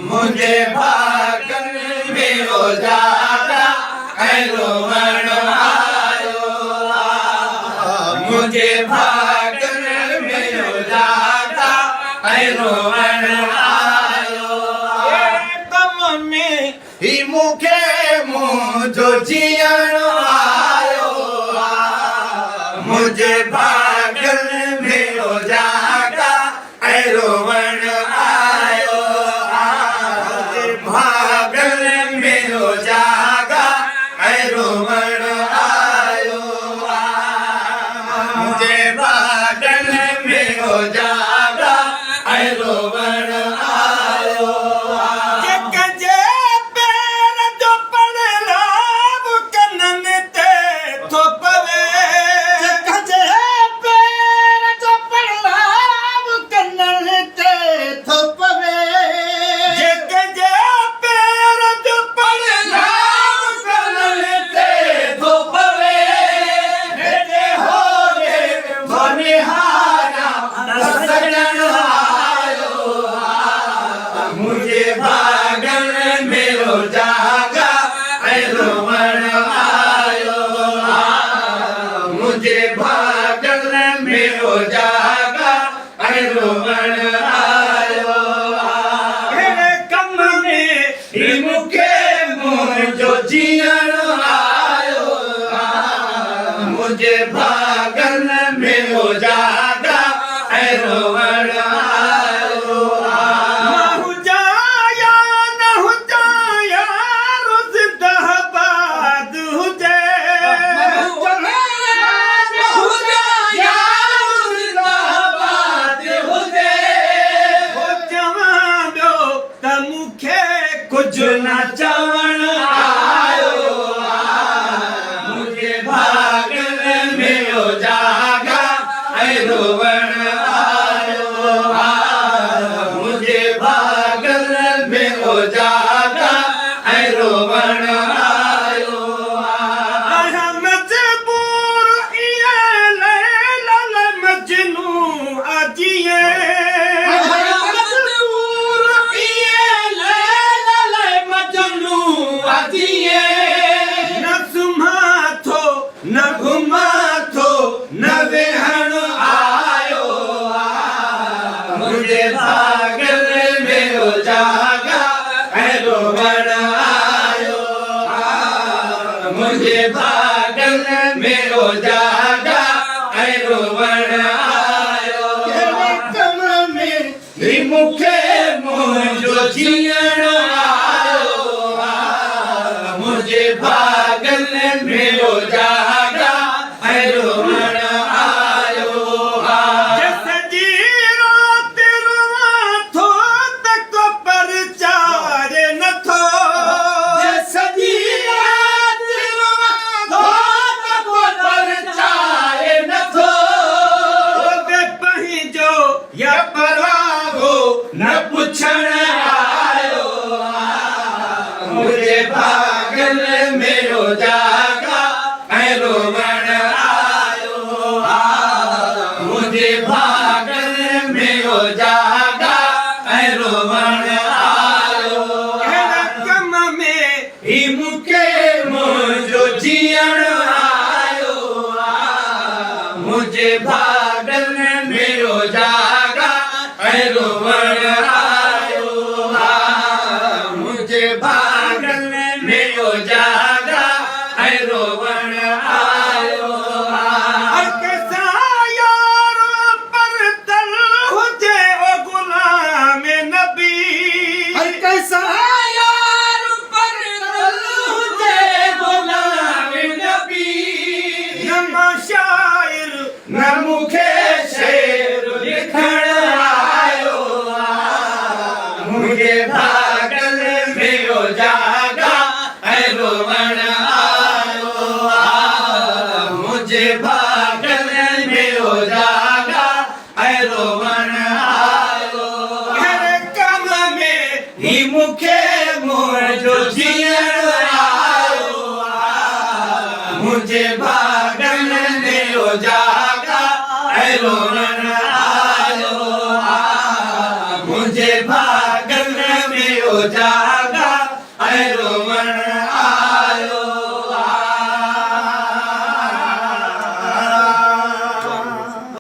मुझे भागन में हो जागा रोवण आयो मुझे भागन में हो जागा रोवण आयो कम में ही मुखे मुझो जियण आयो मुझे भागन में हो जागा रोवण आयो भागन में हो जागा रोवण आयो मुझे भागन में हो जागा रोवण आयो जे पैर जो पड़ला वो कनन ते थोपवे जे पैर जो पड़ला वो कनन ते थोपवे जे पैर जो पड़ला वो कनन ते थोपवे जे हो रे बनिहारा सजन आयो मुझे भागन में हो जागा रोवण आयो मुझे भागन में हो जागा रोवण आयो कम में ही मुखे मुझो जियण आयो मुझे भागन में हो जागा रोवण आयो महु जाया न हो जाया रोज दहबाद हुजे महु जाया न हो जाया रोज दहबाद हुजे हो चवांदो त मुखे कुछ न चवण आयो मुझे भागन में हो जागा रोवण आयो मुझे भागन में हो जागा रोवण आयो मजबूर इए लैला मजनू अजिए मजबूर इए लैला मजनू अजिए न सुमाथो न घुमाथो न वेहण आयो मुझे भागन में हो जागा रोवण आयो मुझे भागन में हो जागा रोवण आयो कम में ही मुखे मुझो जियण आयो मुझे भागन में हो जागा रोवण आयो सजी रात रुआ थो तक परचारे न थो सजी रात रुआ थो तक परचारे न थो बे पहिजो या परागो न पुछण आयो मुझे भागन में हो जागा रोवण आयो मुझे भागन में हो जागा रोवण आयो कम में ही मुखे मुझो जियण आयो मुझे भागन में हो जागा रोवण आयो मुझे भागन में हो जागा रोवण आयो कैसा यार पर तल हुजे ओ गुलाम नबी कैसा यार पर तल हुजे गुलाम नबी न शायर न मुखे शेर लिखण आयो मुझे भागन में हो जागा रोवण आयो मुझे भागन में हो जागा रोवण आयो कम में ही मूंखे मुंहिंजो जीअण आयो मुंहिंजे भाॻनि में जागा ऐं रोवण